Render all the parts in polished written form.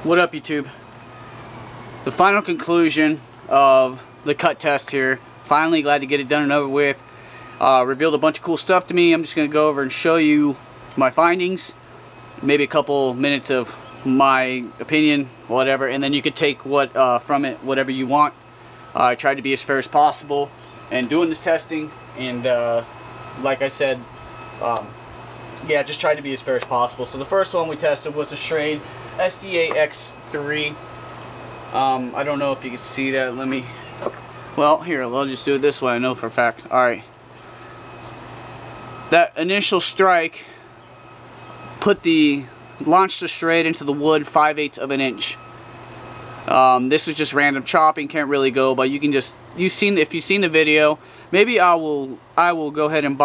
What up, YouTube? The final conclusion of the cut test here. Finally glad to get it done and over with. Revealed a bunch of cool stuff to me. I'm just going to go over and show you my findings. Maybe a couple minutes of my opinion, whatever, and then you could take what from it, whatever you want. I tried to be as fair as possible and doing this testing, and like I said, yeah, just tried to be as fair as possible. So the first one we tested was the Schrade SAXE3. I don't know if you can see that. Let me, well, here, I'll just do it this way. I know for a fact. Alright. That initial strike launched the Schrade into the wood 5/8 of an inch. This is just random chopping, can't really go, but you can just, if you've seen the video, maybe I will go ahead and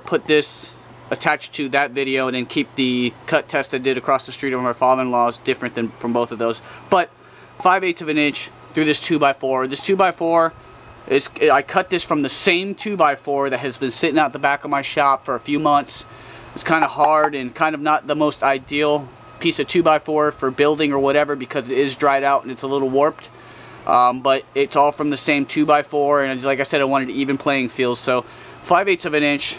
put this attached to that video, and then keep the cut test I did across the street of my father-in-law's different than from both of those. But 5/8 of an inch through this 2x4. This 2x4 is, I cut this from the same 2x4 that has been sitting out the back of my shop for a few months. It's kind of hard and kind of not the most ideal piece of 2x4 for building or whatever, because it is dried out and it's a little warped. But it's all from the same 2x4, and like I said, I wanted an even playing field. So 5/8 of an inch,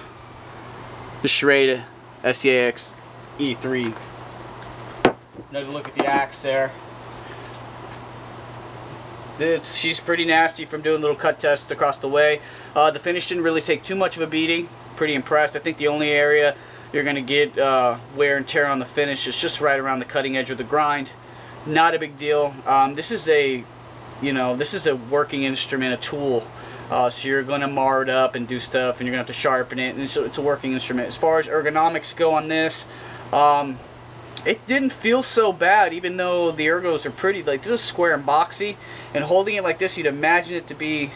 the Schrade SAXE3. Another look at the axe there. She's pretty nasty from doing little cut tests across the way. The finish didn't really take too much of a beating. Pretty impressed. I think the only area you're going to get wear and tear on the finish is just right around the cutting edge of the grind. Not a big deal. This is a, this is a working instrument, a tool. So you're going to mar it up and do stuff, and you're going to have to sharpen it, and it's a working instrument. As far as ergonomics go on this, it didn't feel so bad, even though the ergos are pretty, like, this is square and boxy, and holding it like this, you'd imagine it to be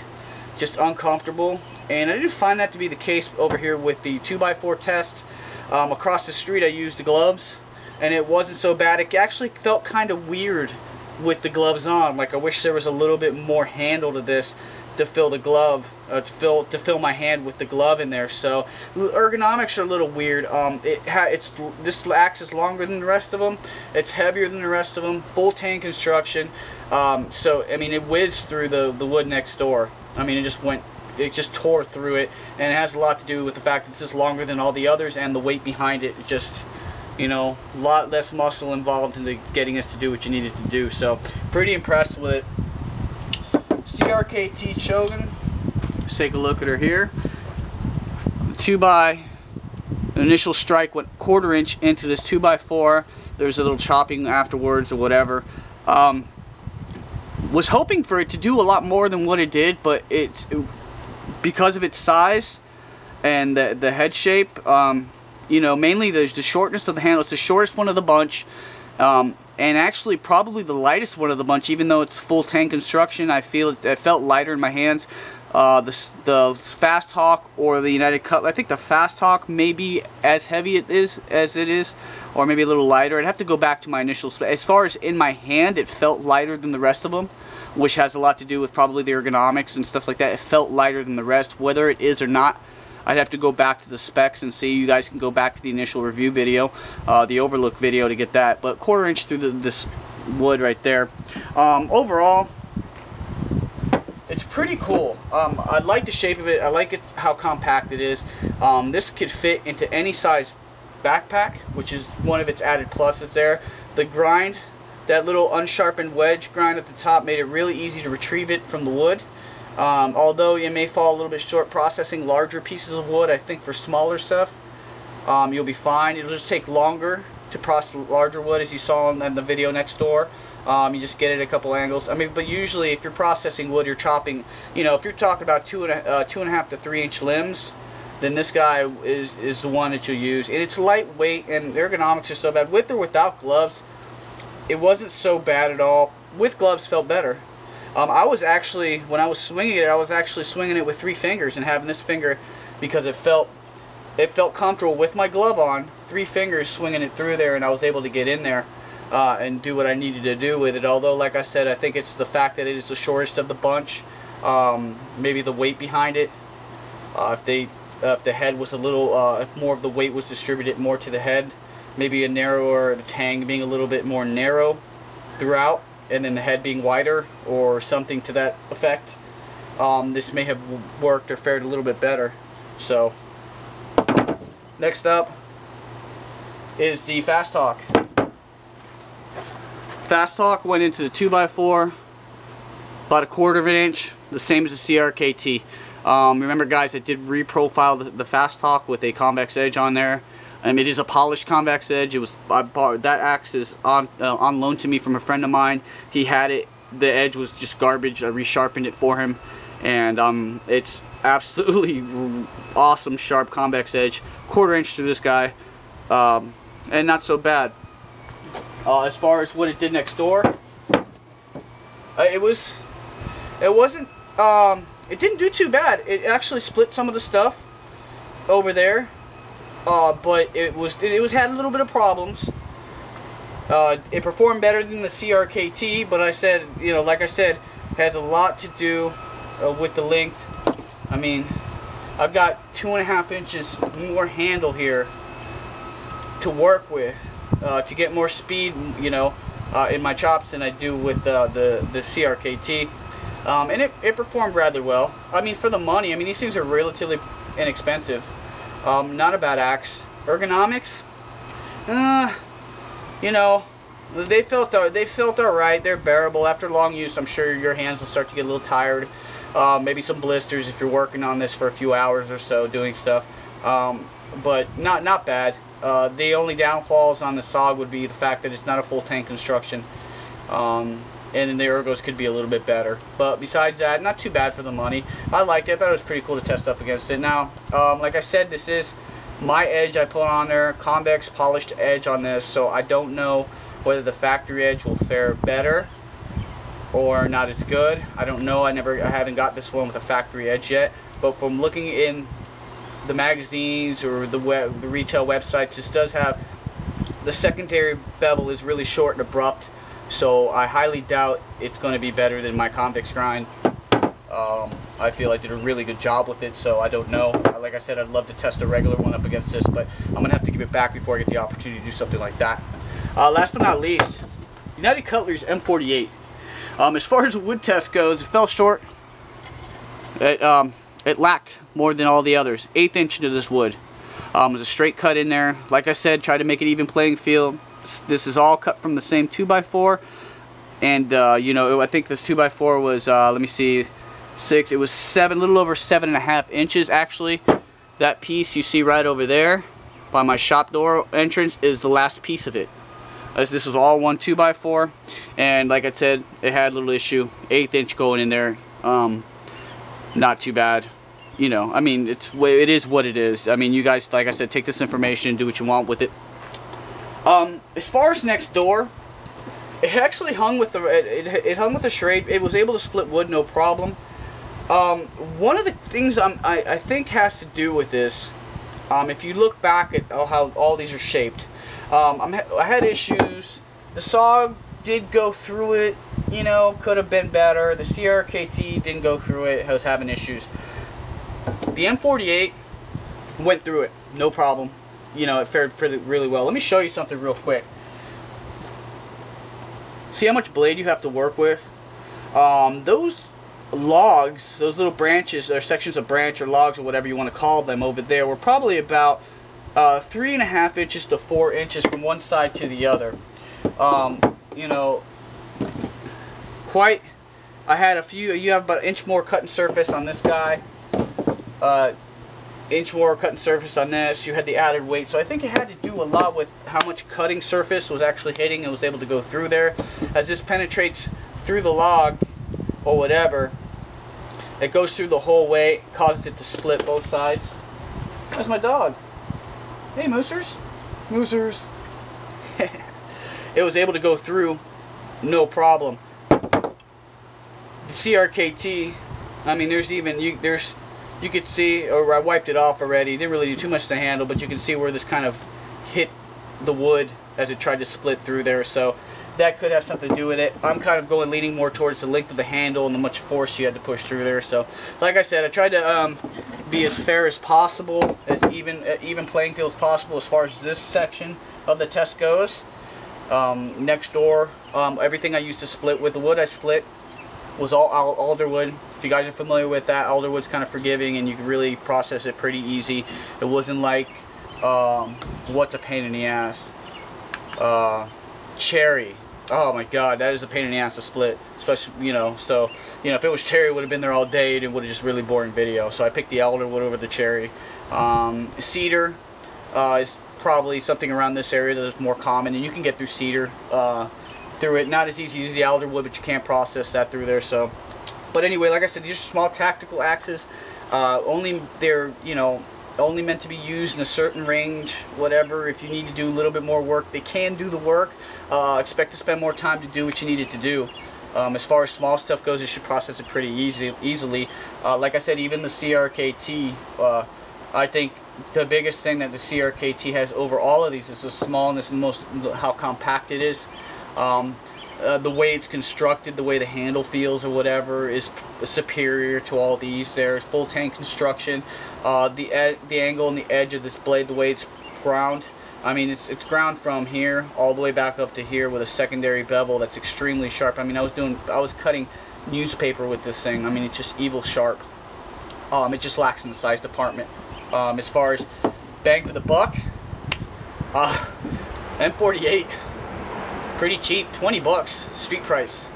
just uncomfortable, and I didn't find that to be the case over here with the 2x4 test. Across the street I used the gloves, and it wasn't so bad. It actually felt kind of weird with the gloves on. Like, I wish there was a little bit more handle to this to fill the glove, to fill my hand with the glove in there. So ergonomics are a little weird. This axe is longer than the rest of them. It's heavier than the rest of them. Full tang construction. So I mean, it whizzed through the wood next door. I mean, it just tore through it, and it has a lot to do with the fact that this is longer than all the others, and the weight behind it. Just, a lot less muscle involved into getting us to do what you needed to do. So pretty impressed with it. CRKT Chogan. Let's take a look at her here. The initial strike went 1/4 inch into this 2x4. There's a little chopping afterwards or whatever. Was hoping for it to do a lot more than what it did, but because of its size and the head shape, mainly the shortness of the handle. It's the shortest one of the bunch. And actually probably the lightest one of the bunch, even though it's full tang construction. I feel it felt lighter in my hands. The Fast Hawk or the United Cutlery, I think the Fast Hawk may be as heavy as it is, or maybe a little lighter. I'd have to go back to my initial. As far as in my hand, it felt lighter than the rest of them, which has a lot to do with probably the ergonomics and stuff like that. It felt lighter than the rest. Whether it is or not, I'd have to go back to the specs and see. You guys can go back to the initial review video, the overlook video, to get that. But 1/4 inch through this wood right there. Overall, it's pretty cool. I like the shape of it. I like it how compact it is. This could fit into any size backpack, which is one of its added pluses there. The grind, that little unsharpened wedge grind at the top, made it really easy to retrieve it from the wood. Although you may fall a little bit short processing larger pieces of wood, I think for smaller stuff, you'll be fine. It'll just take longer to process larger wood, as you saw in the video next door. You just get it at a couple angles. I mean, but usually if you're processing wood, you're chopping, if you're talking about 2.5 to 3 inch limbs, then this guy is the one that you'll use. And it's lightweight, and the ergonomics are so bad. With or without gloves, it wasn't so bad at all. With gloves, felt better. I was actually, when I was swinging it, I was actually swinging it with 3 fingers and having this finger, because it felt comfortable with my glove on. 3 fingers swinging it through there, and I was able to get in there and do what I needed to do with it. Although, like I said, I think it's the fact that it is the shortest of the bunch. Maybe the weight behind it. If the head was a little, if more of the weight was distributed more to the head, maybe a narrower, the tang being a little bit more narrow. throughout, and then the head being wider or something to that effect, this may have worked or fared a little bit better. So next up is the Fast Hawk. Fast Hawk went into the 2x4, about 1/4 of an inch, the same as the CRKT. Remember guys, I did reprofile the Fast Hawk with a convex edge on there. It is a polished convex edge. It was that axe is on loan to me from a friend of mine. He had it. The edge was just garbage. I resharpened it for him, and it's absolutely awesome sharp convex edge. 1/4 inch through this guy, and not so bad. As far as what it did next door, it didn't do too bad. It actually split some of the stuff over there. But it had a little bit of problems. It performed better than the CRKT, but I said, you know, like I said, has a lot to do with the length. I mean, I've got 2.5 inches more handle here to work with to get more speed, you know, in my chops than I do with the CRKT, and it performed rather well. I mean, for the money, I mean, these things are relatively inexpensive. Not a bad axe. Ergonomics, you know, they felt alright. They're bearable after long use. I'm sure your hands will start to get a little tired. Maybe some blisters if you're working on this for a few hours or so doing stuff. But not bad. The only downfalls on the SOG would be the fact that it's not a full tank construction. And the ergos could be a little bit better, but besides that, not too bad for the money. I liked it. I thought it was pretty cool to test up against it. Now, like I said, this is my edge I put on there, convex polished edge on this, so I don't know whether the factory edge will fare better or not as good. I don't know. I haven't got this one with a factory edge yet, but from looking in the magazines or the retail websites, this does have the secondary bevel is really short and abrupt. So I highly doubt it's going to be better than my convex grind. I feel I did a really good job with it, so I don't know. Like I said, I'd love to test a regular one up against this, but I'm going to have to give it back before I get the opportunity to do something like that. Last but not least, United Cutlery's M48. As far as the wood test goes, it fell short. It lacked more than all the others. 1/8 inch into this wood. It was a straight cut in there. Like I said, try to make it even playing field. This is all cut from the same 2x4, and you know, I think this 2x4 was let me see, it was a little over 7.5 inches actually. That piece you see right over there by my shop door entrance is the last piece of it. As this was all one 2x4, and like I said, it had a little issue. 1/8 inch going in there. Not too bad. You know, I mean, it is what it is. I mean, you guys, like I said, take this information, do what you want with it. As far as next door, it actually hung with it hung with the Schrade. It was able to split wood no problem. One of the things I think has to do with this, if you look back at how all these are shaped, I had issues. The SOG did go through it, you know, could have been better. The CRKT didn't go through it, was having issues. The M48 went through it, no problem. You know, it fared really well. Let me show you something real quick. See how much blade you have to work with? Those logs, those little branches or sections of branch or logs or whatever you want to call them over there, were probably about 3.5 inches to 4 inches from one side to the other. You know, I had a few. You have about 1 inch more cutting surface on this guy. Inch more cutting surface on this. You had the added weight, so I think it had to do a lot with how much cutting surface was actually hitting and was able to go through there. As this penetrates through the log or whatever, it goes through the whole way, causes it to split both sides. There's my dog. Hey, Moosers. Moosers. It was able to go through no problem. The CRKT, I mean, you could see, or I wiped it off already. Didn't really do too much to handle, but you can see where this kind of hit the wood as it tried to split through there. So that could have something to do with it. I'm kind of leaning more towards the length of the handle and the much force you had to push through there. So, like I said, I tried to be as fair as possible, as even playing field as possible as far as this section of the test goes. Next door, everything I used to split with, the wood I split was all alderwood. If you guys are familiar with that, alderwood's kind of forgiving and you can really process it pretty easy. It wasn't like, what's a pain in the ass? Cherry. Oh my god, that is a pain in the ass to split. Especially, you know, so, you know, if it was cherry, it would have been there all day and it would have just really boring video. So I picked the alderwood over the cherry. Cedar is probably something around this area that is more common, and you can get through cedar through it. Not as easy as the alderwood, but you can't process that through there. So, but anyway, like I said, these are small tactical axes. They're, you know, only meant to be used in a certain range, whatever. If you need to do a little bit more work, they can do the work. Expect to spend more time to do what you need it to do. As far as small stuff goes, it should process it pretty easily. Like I said, even the CRKT, I think the biggest thing that the CRKT has over all of these is the smallness and how compact it is. The way it's constructed, the way the handle feels or whatever is superior to all these. There's full tank construction. The angle and the edge of this blade, the way it's ground. I mean, it's ground from here all the way back up to here with a secondary bevel that's extremely sharp. I mean, I was cutting newspaper with this thing. I mean, it's just evil sharp. It just lacks in the size department. As far as bang for the buck, M48, pretty cheap, 20 bucks street price,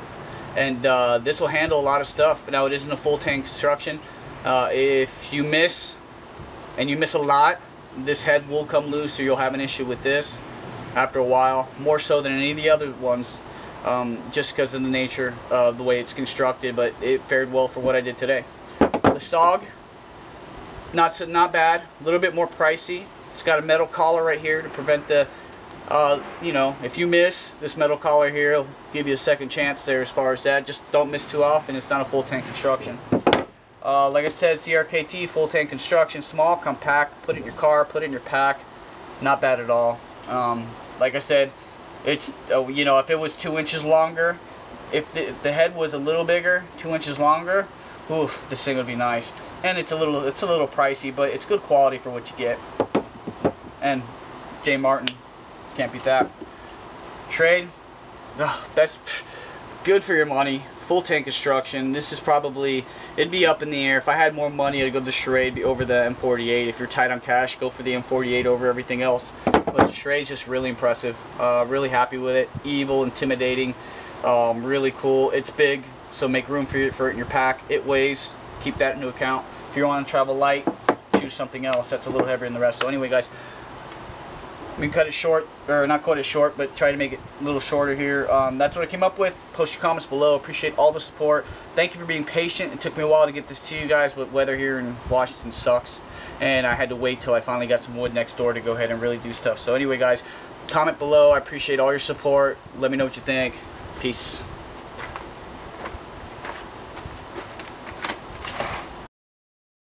and this will handle a lot of stuff. Now, it isn't a full tank construction. If you miss, and you miss a lot, this head will come loose, so you'll have an issue with this after a while, more so than any of the other ones, just because of the nature of the way it's constructed. But it fared well for what I did today. The SOG, not bad, a little bit more pricey. It's got a metal collar right here to prevent the, you know, if you miss, this metal collar here will give you a second chance there as far as that. Just don't miss too often. It's not a full tank construction. Like I said, CRKT, full tank construction, small, compact, put it in your car, put it in your pack, not bad at all. Like I said, it's, you know, if it was 2 inches longer, if the head was a little bigger, 2 inches longer, oof, this thing would be nice. And it's a little pricey, but it's good quality for what you get. And J. Martin, can't beat that. Schrade, that's good for your money. Full tank construction. This is probably, it'd be up in the air. If I had more money, I'd go the Schrade over the M48. If you're tight on cash, go for the M48 over everything else. But the Schrade's just really impressive. Really happy with it. Evil, intimidating, really cool. It's big, so make room for it in your pack. It weighs, keep that into account. If you want to travel light, choose something else that's a little heavier than the rest. So anyway, guys, we can cut it short, or not cut it short, but try to make it a little shorter here. That's what I came up with. Post your comments below. Appreciate all the support. Thank you for being patient. It took me a while to get this to you guys, but weather here in Washington sucks, and I had to wait till I finally got some wood next door to go ahead and really do stuff. So anyway, guys, comment below. I appreciate all your support. Let me know what you think. Peace.